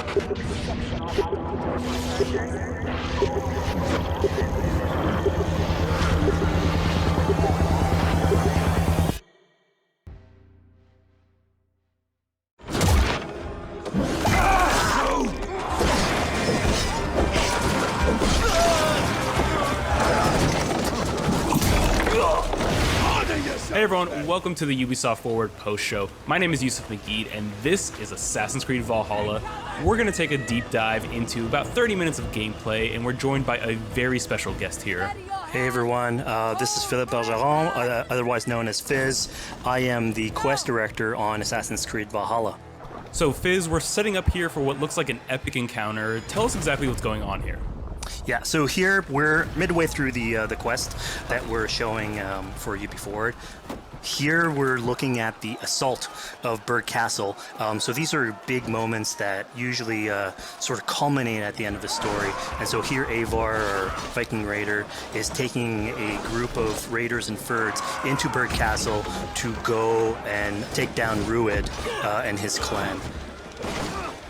Hey everyone, welcome to the Ubisoft Forward post-show. My name is Yusuf McGeed, and this is Assassin's Creed Valhalla. We're going to take a deep dive into about 30 minutes of gameplay, and we're joined by a very special guest here. Hey everyone, this is Philippe Bergeron, otherwise known as Fizz. I am the quest director on Assassin's Creed Valhalla. So Fizz, we're setting up here for what looks like an epic encounter. Tell us exactly what's going on here. Yeah, so here we're midway through the quest that we're showing for UB Forward. Here we're looking at the assault of Berg Castle. So these are big moments that usually sort of culminate at the end of the story. And so here Eivor, our Viking raider, is taking a group of raiders and Fyrds into Berg Castle to go and take down Rued and his clan.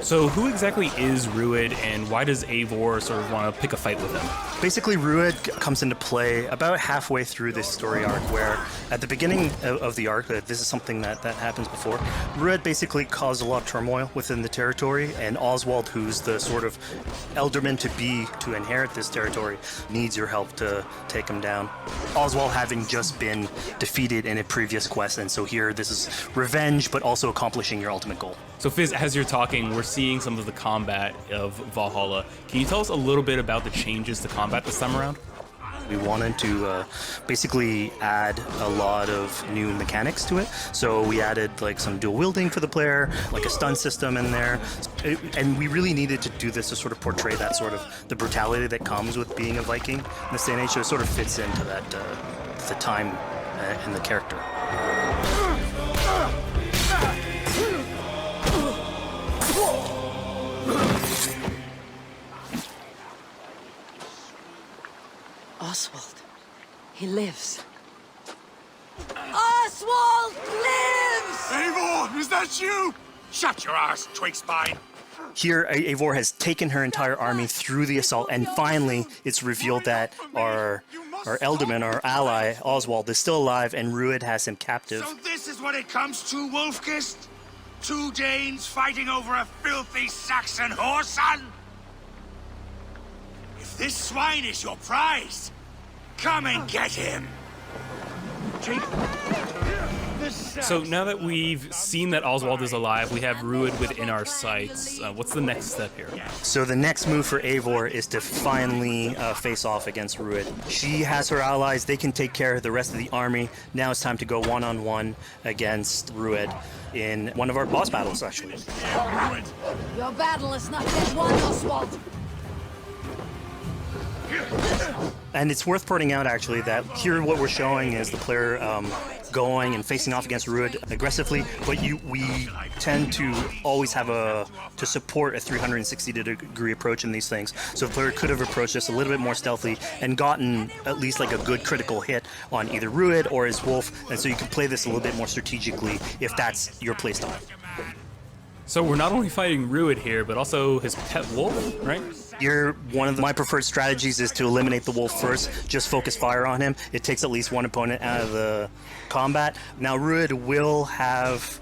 So who exactly is Rued, and why does Eivor sort of want to pick a fight with him? Basically, Rued comes into play about halfway through this story arc, where at the beginning of the arc, this is something that happens before, Rued basically caused a lot of turmoil within the territory, and Oswald, who's the sort of elderman to inherit this territory, needs your help to take him down. Oswald having just been defeated in a previous quest, and so here this is revenge, but also accomplishing your ultimate goal. So Fizz, as you're talking, we're seeing some of the combat of Valhalla. Can you tell us a little bit about the changes to combat this time around? We wanted to basically add a lot of new mechanics to it. So we added like some dual wielding for the player, like a stun system in there. And we really needed to do this to sort of portray that sort of the brutality that comes with being a Viking in this day and age. So it sort of fits into that, the time and the character. Oswald. He lives. Oswald lives! Eivor, is that you? Shut your arse, twig spine. Here, Eivor has taken her entire army through the assault, and finally it's revealed that our Elderman, our ally, Oswald, is still alive, and Rued has him captive. So this is what it comes to, Wolfkist? Two Danes fighting over a filthy Saxon whoreson? If this swine is your prize, come and get him! So now that we've seen that Oswald is alive, we have Rued within our sights. What's the next step here? So the next move for Eivor is to finally face off against Rued. She has her allies, they can take care of the rest of the army. Now it's time to go one-on-one against Rued in one of our boss battles, actually. Your battle is not yet won, Oswald. And it's worth pointing out, actually, that here what we're showing is the player going and facing off against Rued aggressively, but we tend to always have to support a 360-degree approach in these things. So the player could have approached this a little bit more stealthily and gotten at least like a good critical hit on either Rued or his wolf, and so you can play this a little bit more strategically if that's your playstyle. So we're not only fighting Rued here, but also his pet wolf, right? One of my preferred strategies is to eliminate the wolf first, just focus fire on him. It takes at least one opponent out of the combat. Now Rued will have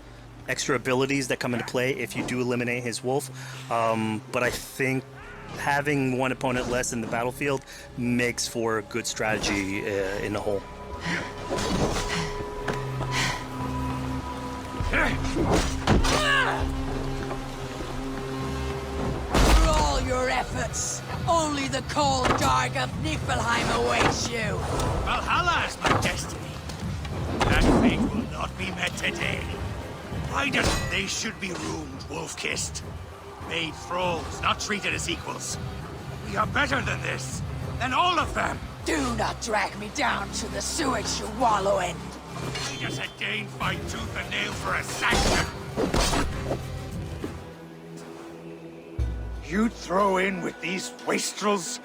extra abilities that come into play if you do eliminate his wolf, but I think having one opponent less in the battlefield makes for a good strategy in the whole. Your efforts. Only the cold dark of Niflheim awaits you. Valhalla is my destiny. That fate will not be met today. Why does they should be ruined, Wolfkist? Made thralls, not treated as equals. We are better than this. Than all of them. Do not drag me down to the sewage you wallow in. We just had Dane fight tooth and nail for a Saxon. You'd throw in with these wastrels?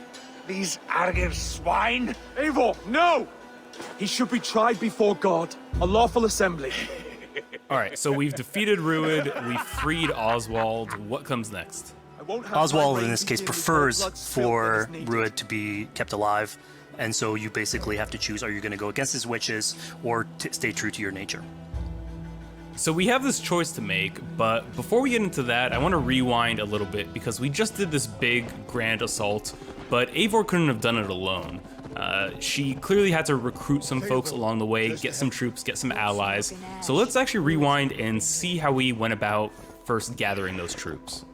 These arrogant swine? Eivor, no! He should be tried before God, a lawful assembly. All right, so we've defeated Rued, we freed Oswald. What comes next? Oswald, in this case, prefers for Rued to be kept alive, and so you basically have to choose, are you going to go against his wishes or stay true to your nature? So we have this choice to make, but before we get into that, I want to rewind a little bit because we just did this big, grand assault, but Eivor couldn't have done it alone. She clearly had to recruit some folks along the way, get some troops, get some allies. So let's actually rewind and see how we went about first gathering those troops.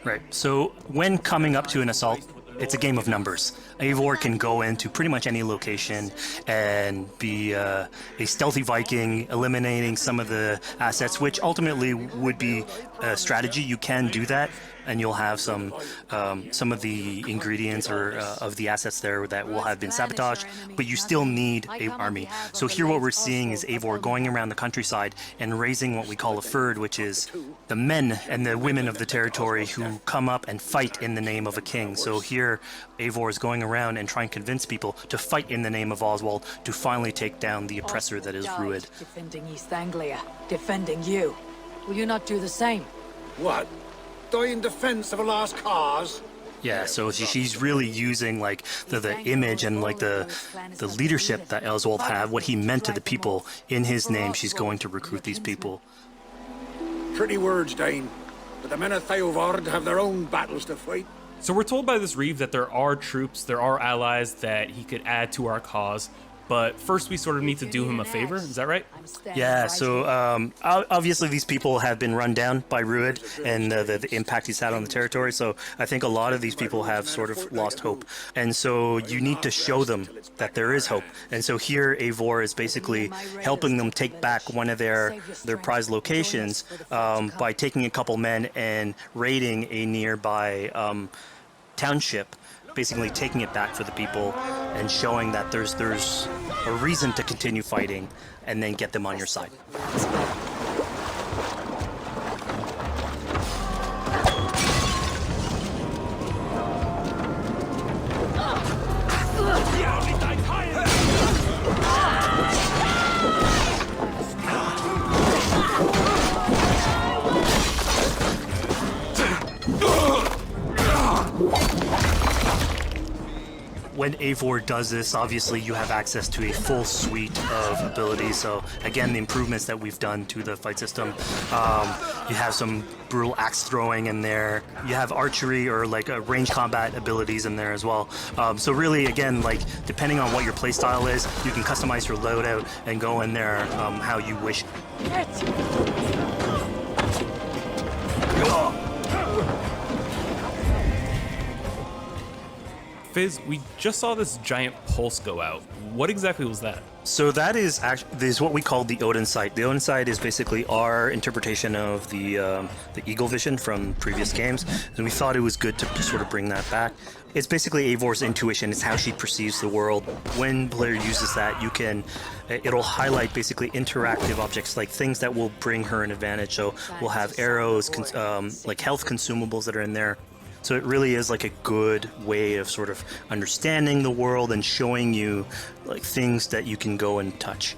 Right, so when coming up to an assault, it's a game of numbers. Eivor can go into pretty much any location and be a stealthy Viking, eliminating some of the assets, which ultimately would be a strategy. You can do that, and you'll have some of the ingredients or of the assets there that will have been sabotaged, but you still need an army. So here what we're seeing is Eivor going around the countryside and raising what we call a fyrd, which is the men and the women of the territory who come up and fight in the name of a king. So here Eivor is going around and trying to convince people to fight in the name of Oswald to finally take down the oppressor that is Rued. Defending East Anglia, defending you. Will you not do the same? What? Die in defense of a lost cause? Yeah, so she's really using like the image and like the leadership that Oswald had, what he meant to the people in his name. She's going to recruit these people. Pretty words, Dane. But the men of Theovard have their own battles to fight. So we're told by this Reeve that there are troops, there are allies that he could add to our cause, but first we sort of need to do him a favor, is that right? Yeah, so obviously these people have been run down by Rued and the impact he's had on the territory, so I think a lot of these people have sort of lost hope. And so you need to show them that there is hope. And so here Eivor is basically helping them take back one of their prized locations by taking a couple men and raiding a nearby township, basically taking it back for the people and showing that there's a reason to continue fighting and then get them on your side. When Eivor does this, obviously you have access to a full suite of abilities. So again, the improvements that we've done to the fight system, you have some brutal axe throwing in there. You have archery or like range combat abilities in there as well. So really, again, like depending on what your playstyle is, you can customize your loadout and go in there how you wish. Fizz, we just saw this giant pulse go out. What exactly was that? So that is what we call the Odin sight. The Odin sight is basically our interpretation of the eagle vision from previous games, and we thought it was good to sort of bring that back. It's basically Eivor's intuition. It's how she perceives the world. When the player uses that, it'll highlight basically interactive objects, like things that will bring her an advantage. So we'll have arrows, like health consumables that are in there. So it really is like a good way of sort of understanding the world and showing you like things that you can go and touch.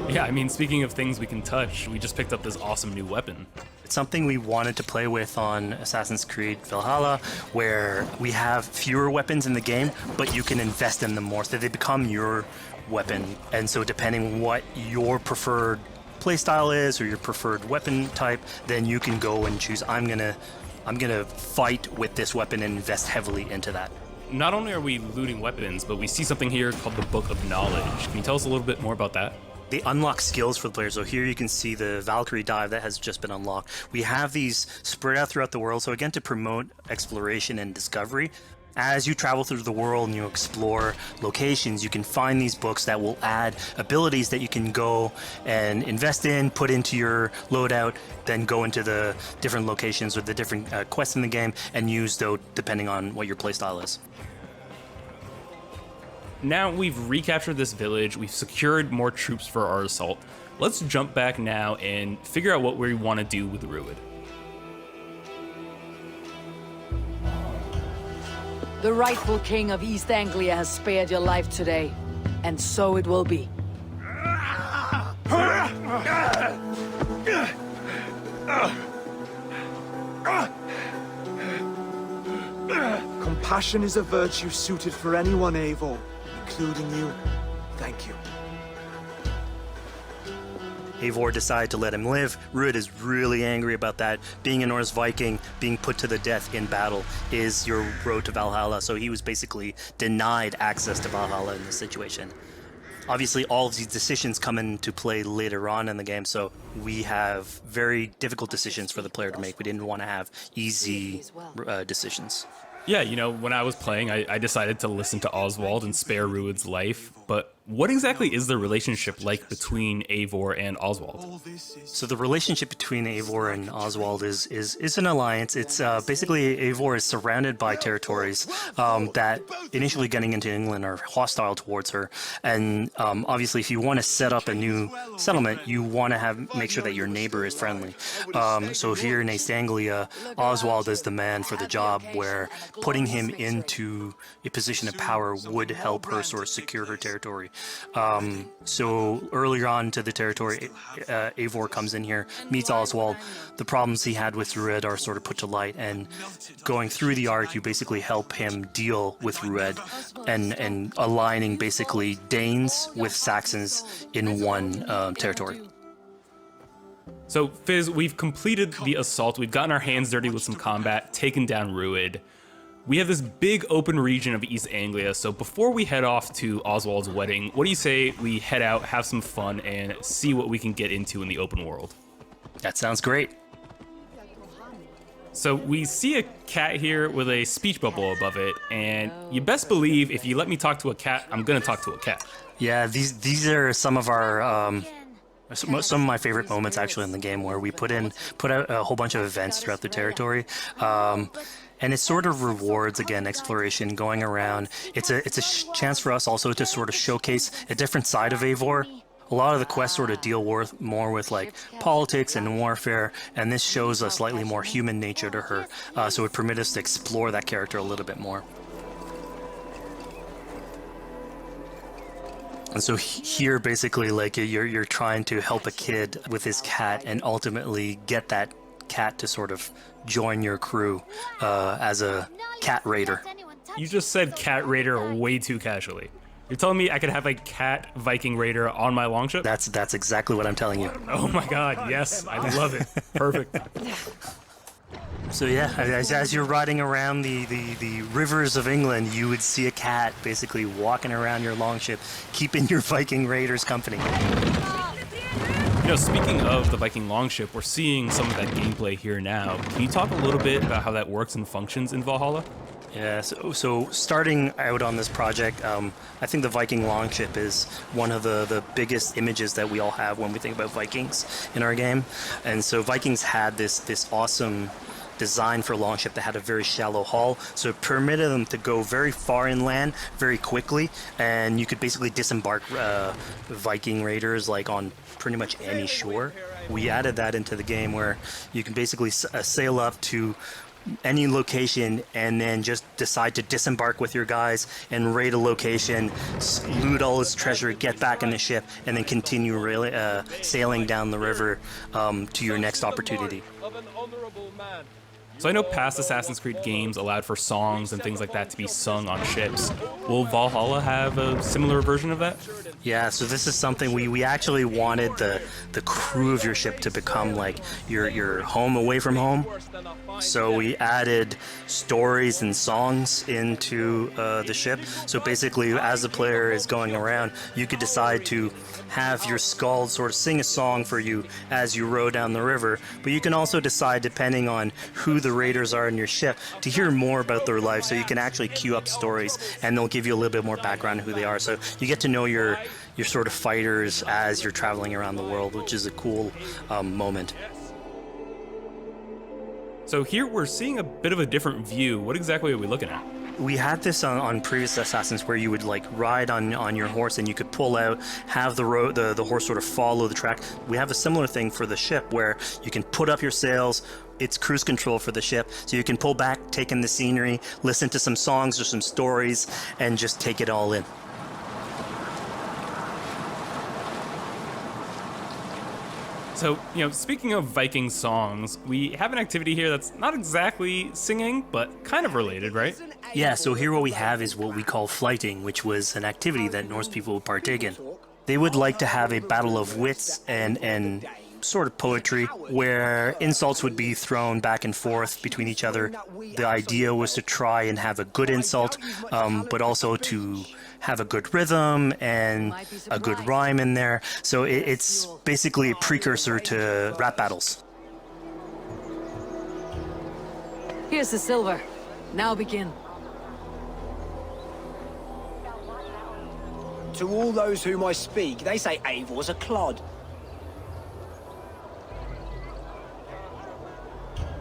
Yeah, I mean, speaking of things we can touch, we just picked up this awesome new weapon. It's something we wanted to play with on Assassin's Creed Valhalla, where we have fewer weapons in the game, but you can invest in them more, so they become your weapon. And so depending on what your preferred playstyle is or your preferred weapon type, then you can go and choose, I'm gonna fight with this weapon and invest heavily into that. Not only are we looting weapons, but we see something here called the Book of Knowledge. Can you tell us a little bit more about that? They unlock skills for the players. So here you can see the Valkyrie dive that has just been unlocked. We have these spread out throughout the world, so again, to promote exploration and discovery. As you travel through the world and you explore locations, you can find these books that will add abilities that you can go and invest in, put into your loadout, then go into the different locations or the different quests in the game and use those depending on what your playstyle is. Now we've recaptured this village, we've secured more troops for our assault. Let's jump back now and figure out what we want to do with Rued. The rightful king of East Anglia has spared your life today, and so it will be. Compassion is a virtue suited for anyone, Eivor, including you. Thank you. Eivor decided to let him live. Ruud is really angry about that. Being a Norse Viking, being put to the death in battle is your road to Valhalla, so he was basically denied access to Valhalla in this situation. Obviously, all of these decisions come into play later on in the game, so we have very difficult decisions for the player to make. We didn't want to have easy decisions. Yeah, you know, when I was playing, I decided to listen to Oswald and spare Ruud's life, but what exactly is the relationship like between Eivor and Oswald? So the relationship between Eivor and Oswald is an alliance. It's basically Eivor is surrounded by territories that initially getting into England are hostile towards her, and obviously if you want to set up a new settlement, you want to make sure that your neighbor is friendly. So here in East Anglia, Oswald is the man for the job, where putting him into a position of power would help her sort of secure her territory. So earlier on to the territory, Eivor comes in here, meets Oswald. The problems he had with Ruud are sort of put to light, and going through the arc, you basically help him deal with Ruud and aligning basically Danes with Saxons in one territory. So, Fizz, we've completed the assault, we've gotten our hands dirty with some combat, taken down Ruud. We have this big open region of East Anglia, so before we head off to Oswald's wedding, what do you say we head out, have some fun, and see what we can get into in the open world? That sounds great. So we see a cat here with a speech bubble above it, and you best believe if you let me talk to a cat, I'm gonna talk to a cat. Yeah, these are some of our some of my favorite moments actually in the game, where we put out a whole bunch of events throughout the territory. And it sort of rewards, again, exploration, going around. It's a chance for us also to sort of showcase a different side of Eivor. A lot of the quests sort of deal more with like politics and warfare, and this shows a slightly more human nature to her. So it permits us to explore that character a little bit more. And so here, basically, like you're trying to help a kid with his cat, and ultimately get that cat to sort of join your crew as a cat raider. You just said cat raider way too casually. You're telling me I could have a cat Viking raider on my longship? That's exactly what I'm telling you. Oh my god, yes, I love it. Perfect. So yeah, as you're riding around the rivers of England, you would see a cat basically walking around your longship, keeping your Viking raiders company. You know, speaking of the Viking longship, we're seeing some of that gameplay here now. Can you talk a little bit about how that works and functions in Valhalla? Yeah, so starting out on this project, I think the Viking longship is one of the biggest images that we all have when we think about Vikings in our game. And so Vikings had this awesome design for longship that had a very shallow hull, so it permitted them to go very far inland very quickly, and you could basically disembark Viking raiders like on pretty much any shore. We added that into the game, where you can basically sail up to any location and then just decide to disembark with your guys and raid a location, loot all its treasure, get back in the ship, and then continue sailing down the river to your next opportunity. So I know past Assassin's Creed games allowed for songs and things like that to be sung on ships. Will Valhalla have a similar version of that? Yeah, so this is something we actually wanted the crew of your ship to become like your home away from home. So we added stories and songs into the ship. So basically, as the player is going around, you could decide to have your skald sort of sing a song for you as you row down the river. But you can also decide, depending on who the raiders are in your ship, to hear more about their life. So you can actually queue up stories, and they'll give you a little bit more background on who they are. So you get to know your sort of fighters as you're traveling around the world, which is a cool moment. So here we're seeing a bit of a different view. What exactly are we looking at? We had this on previous Assassins, where you would like ride on your horse, and you could pull out, have the horse sort of follow the track. We have a similar thing for the ship, where you can put up your sails. It's cruise control for the ship, so you can pull back, take in the scenery, listen to some songs or some stories, and just take it all in. So, speaking of Viking songs, we have an activity here that's not exactly singing, but kind of related, right? Yeah, so here what we have is what we call flighting, which was an activity that Norse people would partake in. They would like to have a battle of wits and sort of poetry where insults would be thrown back and forth between each other. The idea was to try and have a good insult, but also to have a good rhythm and a good rhyme in there. So it's basically a precursor to rap battles. Here's the silver. Now begin. To all those whom I speak, they say Eivor's a clod.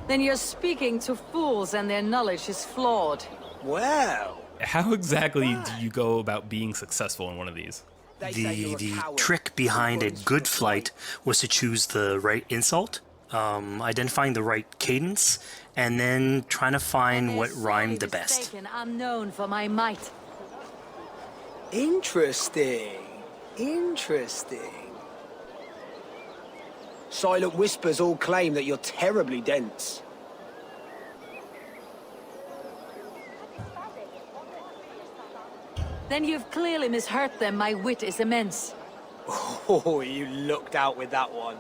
Then you're speaking to fools and their knowledge is flawed. Well, How exactly do you go about being successful in one of these? The trick behind a good flight was to choose the right insult, identifying the right cadence, and then trying to find what rhymed the best. I'm known for my might. interesting. Interesting. Silent whispers all claim that you're terribly dense. Then you've clearly misheard them. My wit is immense. Oh, you looked out with that one.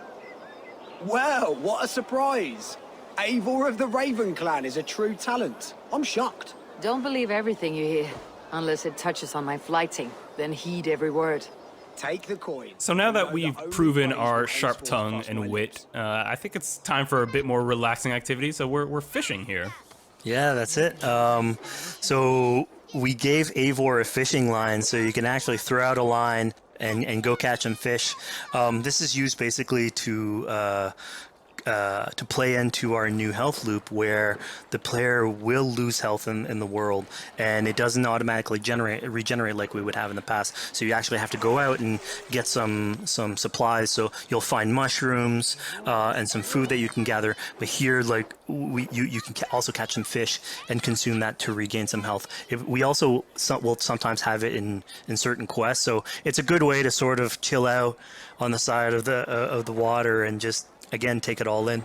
Well, what a surprise. Eivor of the Raven Clan is a true talent. I'm shocked. Don't believe everything you hear, unless it touches on my flighting. Then heed every word. Take the coin. So now that we've proven our sharp tongue and wit, I think it's time for a bit more relaxing activity. So we're fishing here. Yeah, that's it. So we gave Eivor a fishing line, so you can actually throw out a line and go catch some fish. This is used basically to play into our new health loop, where the player will lose health in the world, and it doesn't automatically regenerate like we would have in the past. So you actually have to go out and get some supplies. So you'll find mushrooms and some food that you can gather. But here, like you can also catch some fish and consume that to regain some health. We also will sometimes have it in certain quests. So it's a good way to sort of chill out on the side of the water and just, again, take it all in.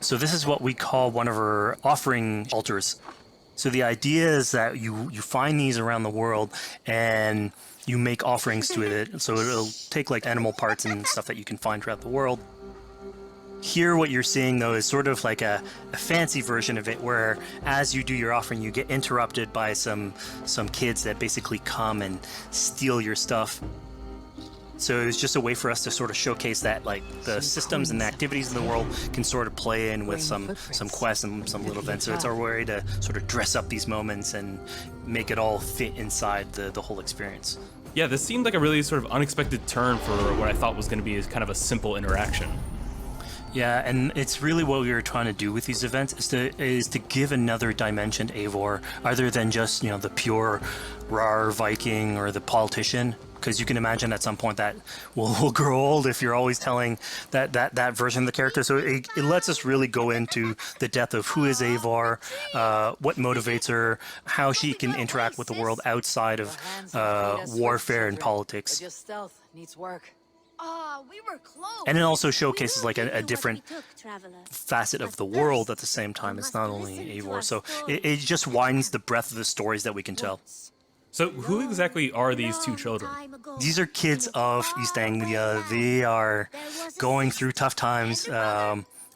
So this is what we call one of our offering altars. So the idea is that you find these around the world and you make offerings to it. So it'll take like animal parts and stuff that you can find throughout the world. Here what you're seeing though is sort of like a fancy version of it, where as you do your offering you get interrupted by some kids that basically come and steal your stuff. So it's just a way for us to sort of showcase that like the systems and the activities in the world can sort of play in with some quests and some little events. So it's our way to sort of dress up these moments and make it all fit inside the whole experience. Yeah, this seemed like a really sort of unexpected turn for what I thought was going to be kind of a simple interaction. Yeah, and it's really what we were trying to do with these events is to give another dimension to Eivor, other than just, the pure rar Viking or the politician. Because you can imagine at some point that will grow old if you're always telling that version of the character. So it lets us really go into the depth of who is Eivor, what motivates her, how she can interact with the world outside of warfare and politics. But your stealth needs work. We were close. And it also showcases like a different facet of the world at the same time. It's not only Eivor. So it just widens the breadth of the stories that we can tell. So who exactly are these two children? These are kids of East Anglia. They are going through tough times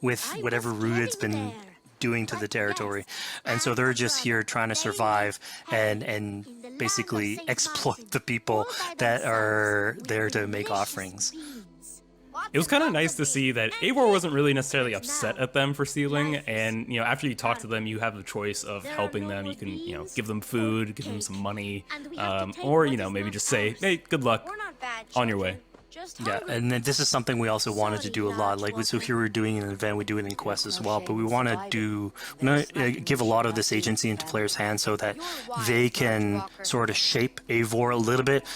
with whatever Rued's been doing to the territory. And so they're just here trying to survive and basically exploit the people that are there to make offerings. It was kind of nice to see that Eivor wasn't really necessarily upset at them for stealing, and after you talk to them, you have the choice of helping them. You can give them food, give them some money, or maybe just say, hey, good luck, on your way. Yeah, and then this is something we also wanted to do a lot. Like, so here we're doing an event, we do it in quests as well, but we want to give a lot of this agency into players' hands so that they can sort of shape Eivor a little bit.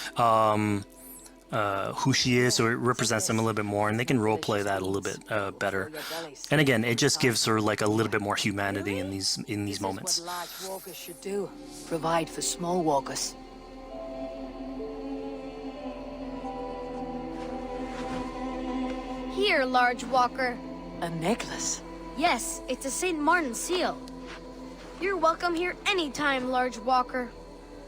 Who she is, so it represents them a little bit more, and they can roleplay that a little bit better. And again, it just gives her like a little bit more humanity in these moments. This is what large walkers should do. Provide for small walkers. here, Large Walker. A necklace? Yes, it's a St. Martin seal. You're welcome here anytime, Large Walker.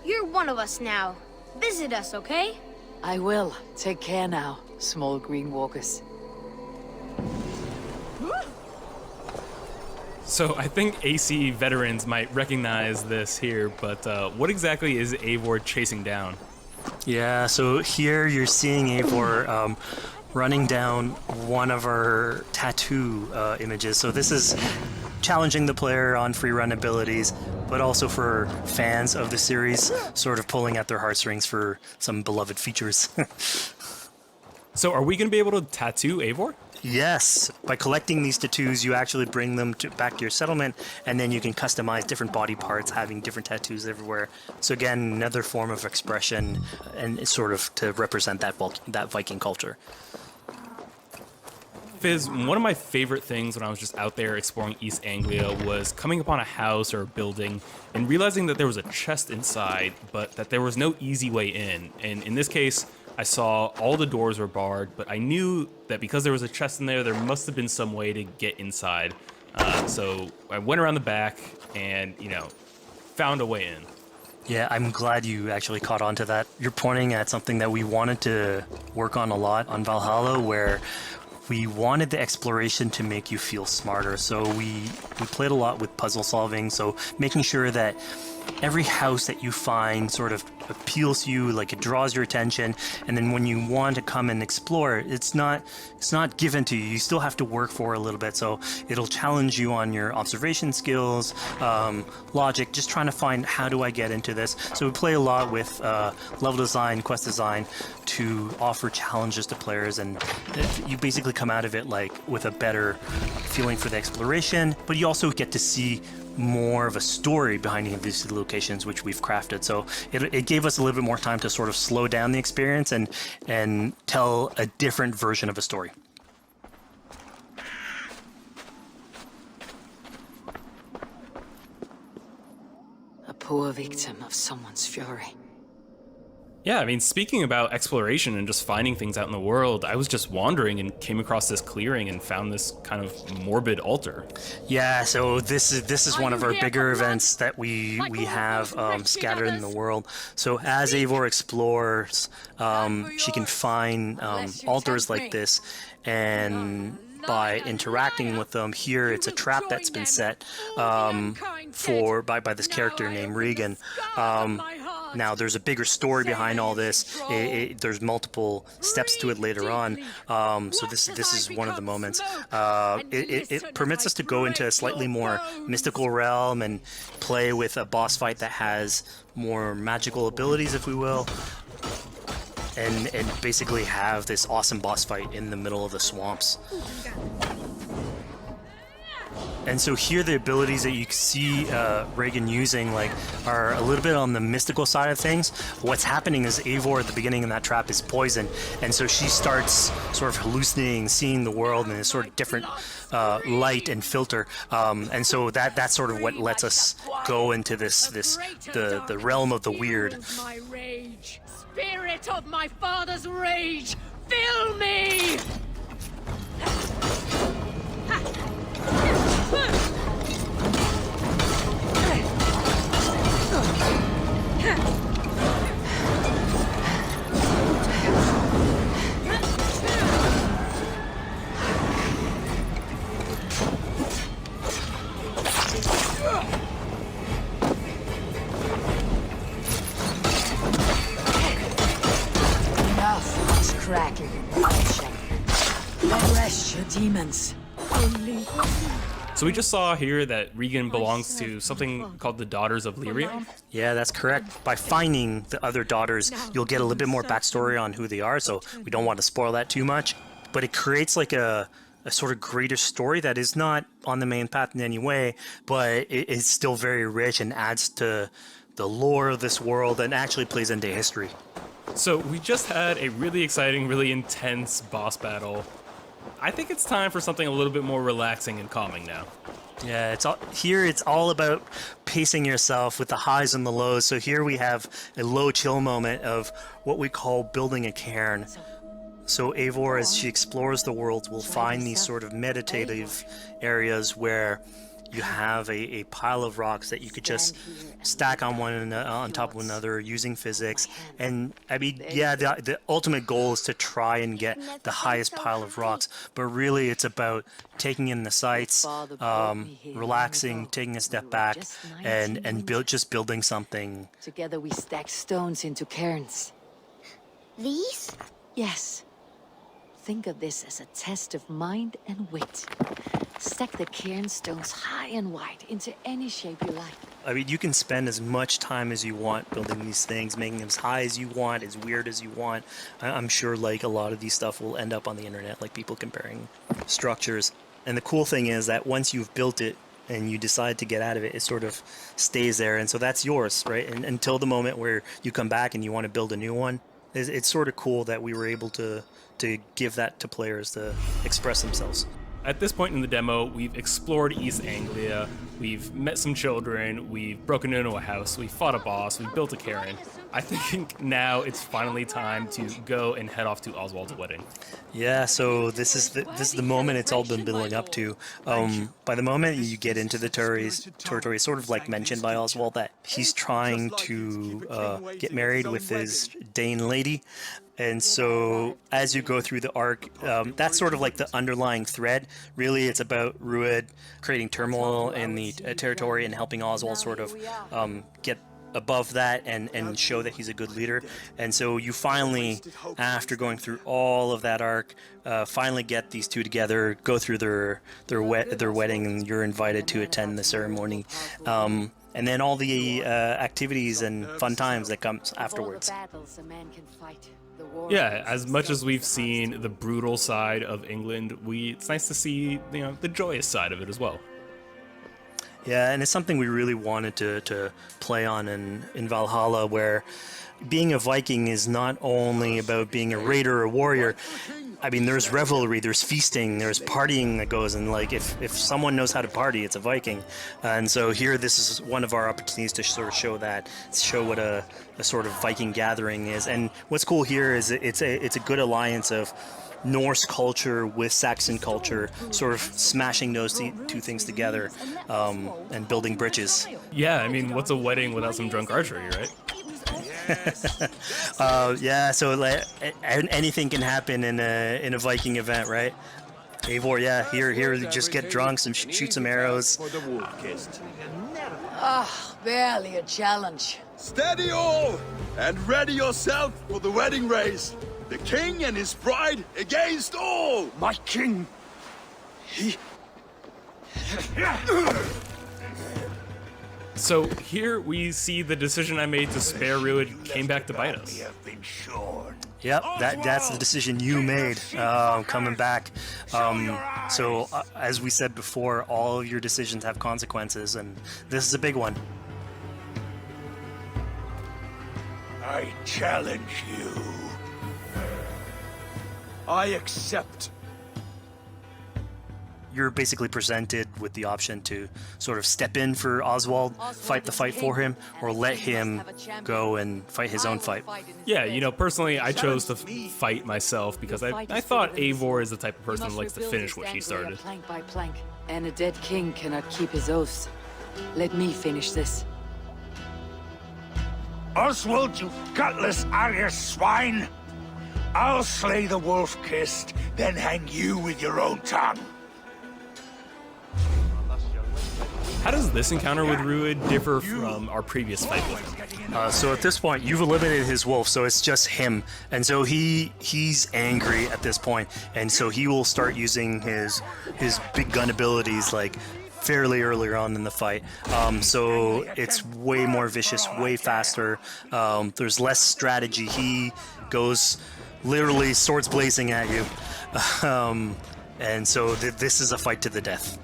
You're one of us now. Visit us, okay? I will. Take care now, small green walkers. So I think AC veterans might recognize this here, but what exactly is Eivor chasing down? Yeah, so here you're seeing Eivor running down one of our tattoo images. So this is challenging the player on free run abilities, but also for fans of the series, sort of pulling at their heartstrings for some beloved features. So are we going to be able to tattoo Eivor? Yes, by collecting these tattoos, you actually bring them back to your settlement, and then you can customize different body parts, having different tattoos everywhere. So again, another form of expression, and it's sort of to represent that Viking culture. Fizz, one of my favorite things when I was just out there exploring East Anglia was coming upon a house or a building and realizing that there was a chest inside, but that there was no easy way in. And in this case, I saw all the doors were barred, but I knew that because there was a chest in there, there must have been some way to get inside. So I went around the back and, found a way in. Yeah, I'm glad you actually caught on to that. You're pointing at something that we wanted to work on a lot on Valhalla, where we wanted the exploration to make you feel smarter. So we played a lot with puzzle solving, so making sure that every house that you find sort of appeals to you, like it draws your attention, and then when you want to come and explore, it's not given to you. You still have to work for it a little bit, so it'll challenge you on your observation skills, logic, just trying to find how do I get into this. So we play a lot with level design, quest design to offer challenges to players, and you basically come out of it like with a better feeling for the exploration, but you also get to see more of a story behind these locations, which we've crafted. So it gave us a little bit more time to sort of slow down the experience and tell a different version of a story. A poor victim of someone's fury. Yeah, I mean, speaking about exploration and just finding things out in the world, I was just wandering and came across this clearing and found this kind of morbid altar. Yeah, so this is one of our bigger events that we have scattered in the world. So as Eivor explores, she can find altars like this, and by interacting with them, here it's a trap that's been set by this character named Regan. Now, there's a bigger story behind all this. There's multiple steps to it later on. So this is one of the moments. It permits us to go into a slightly more mystical realm and play with a boss fight that has more magical abilities, if we will. And basically have this awesome boss fight in the middle of the swamps. And so here the abilities that you see Reagan using are a little bit on the mystical side of things. What's happening is Eivor at the beginning in that trap is poisoned, and so she starts sort of hallucinating, seeing the world in a sort of different light and filter. And so that's sort of what lets us go into the realm of the weird. My rage, spirit of my father's rage, fill me! Enough is cracking and crunching. Arrest your demons. So we just saw here that Regan belongs to something called the Daughters of Lyrion. Yeah, that's correct. By finding the other daughters, you'll get a little bit more backstory on who they are, so we don't want to spoil that too much. But it creates like a sort of greater story that is not on the main path in any way, but it is still very rich and adds to the lore of this world and actually plays into history. So we just had a really exciting, really intense boss battle. I think it's time for something a little bit more relaxing and calming now. Yeah, it's all about pacing yourself with the highs and the lows. So here we have a low chill moment of what we call building a cairn. So Eivor, as she explores the world, will find these sort of meditative areas where you have a pile of rocks that you could just stack on top of one another using physics. And I mean, yeah, the ultimate goal is to try and get the highest pile of rocks, but really it's about taking in the sights, relaxing, taking a step back, and just building something. Together we stack stones into cairns. These? Yes. Think of this as a test of mind and wit. Stack the cairn stones high and wide into any shape you like. I mean, you can spend as much time as you want building these things, making them as high as you want, as weird as you want. I'm sure like a lot of these stuff will end up on the internet, like people comparing structures. And the cool thing is that once you've built it and you decide to get out of it, it sort of stays there. And so that's yours, right? And until the moment where you come back and you want to build a new one. It's sort of cool that we were able to give that to players to express themselves. At this point in the demo, we've explored East Anglia, we've met some children, we've broken into a house, we fought a boss, we built a cairn. I think now it's finally time to go and head off to Oswald's wedding. Yeah, so this is the moment it's all been building up to. By the moment you get into the territory, it's sort of like mentioned by Oswald that he's trying to get married with his Dane lady. And so as you go through the arc, that's sort of like the underlying thread. Really, it's about Rued creating turmoil in the territory and helping Oswald sort of get above that and show that he's a good leader. And so you finally, after going through all of that arc, finally get these two together, go through their wedding, and you're invited to attend the ceremony. And then all the activities and fun times that comes afterwards. Yeah, as much as we've seen the brutal side of England, it's nice to see, the joyous side of it as well. Yeah, and it's something we really wanted to play on in Valhalla, where being a Viking is not only about being a raider or a warrior. I mean, there's revelry, there's feasting, there's partying that goes, and like if someone knows how to party, it's a Viking. And so here, this is one of our opportunities to sort of show what a sort of Viking gathering is. And what's cool here is it's a good alliance of Norse culture with Saxon culture, sort of smashing those two things together and building bridges. Yeah, I mean, what's a wedding without some drunk archery, right? Yeah, so like anything can happen in a Viking event, right? Eivor, yeah, here, just get drunk, shoot some arrows. Barely a challenge. Steady all, and ready yourself for the wedding race. The king and his bride against all! My king! He... So here we see the decision I made to spare Rued came back to bite us. Yep, that's the decision you made, coming back. So as we said before, all of your decisions have consequences, and this is a big one. I challenge you. I accept. You're basically presented with the option to sort of step in for Oswald, fight the fight for him, or let him go and fight his own fight. Yeah, personally, I chose to fight myself because I thought Eivor is the type of person who likes to finish what she started. Plank by plank, and a dead king cannot keep his oaths. Let me finish this. Oswald, you gutless Arya swine! I'll slay the wolf-kissed, then hang you with your own tongue. How does this encounter with Rued differ from our previous fight with him? So at this point, you've eliminated his wolf, so it's just him. And so he's angry at this point, and so he will start using his big gun abilities like fairly earlier on in the fight. So it's way more vicious, way faster. There's less strategy. He goes literally swords blazing at you. And so this is a fight to the death.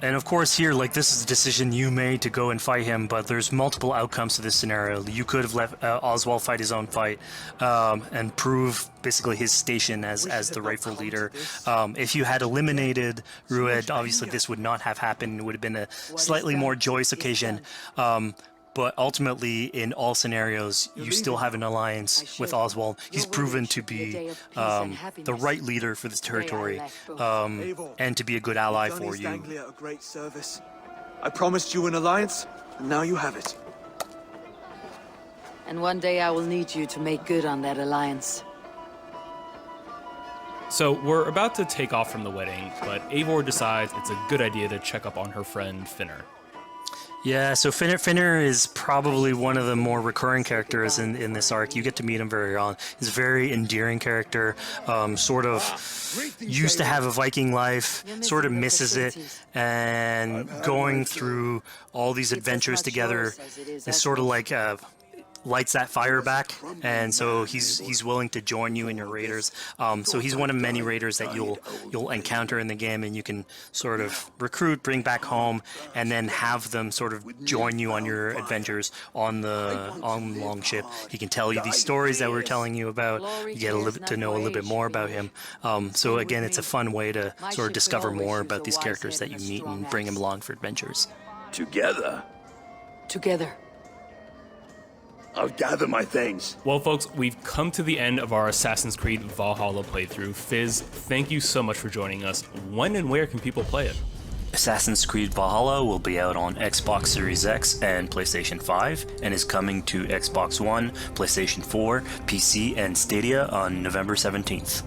And of course here, like, this is a decision you made to go and fight him, but there's multiple outcomes to this scenario. You could have let Oswald fight his own fight and prove basically his station as the rightful leader. If you had eliminated Rued, obviously this would not have happened. It would have been a slightly more joyous occasion. But ultimately, in all scenarios, you still have an alliance with Oswald. He's proven to be the right leader for this territory and to be a good ally for you. A great service. I promised you an alliance, and now you have it. And one day I will need you to make good on that alliance. So we're about to take off from the wedding, but Eivor decides it's a good idea to check up on her friend Finner. Yeah, so Finner is probably one of the more recurring characters in this arc. You get to meet him very early on. He's a very endearing character, sort of used to have a Viking life, sort of misses it, and going through all these adventures together is sort of like lights that fire back, and so he's willing to join you in your raiders. So he's one of many raiders that you'll encounter in the game, and you can sort of recruit, bring back home, and then have them sort of join you on your adventures on Longship. He can tell you these stories that we're telling you about. You get a little bit to know a little bit more about him. So again, it's a fun way to sort of discover more about these characters that you meet and bring them along for adventures. Together. I'll gather my things. Well, folks, we've come to the end of our Assassin's Creed Valhalla playthrough. Fizz, thank you so much for joining us. When and where can people play it? Assassin's Creed Valhalla will be out on Xbox Series X and PlayStation 5, and is coming to Xbox One, PlayStation 4, PC, and Stadia on November 17th.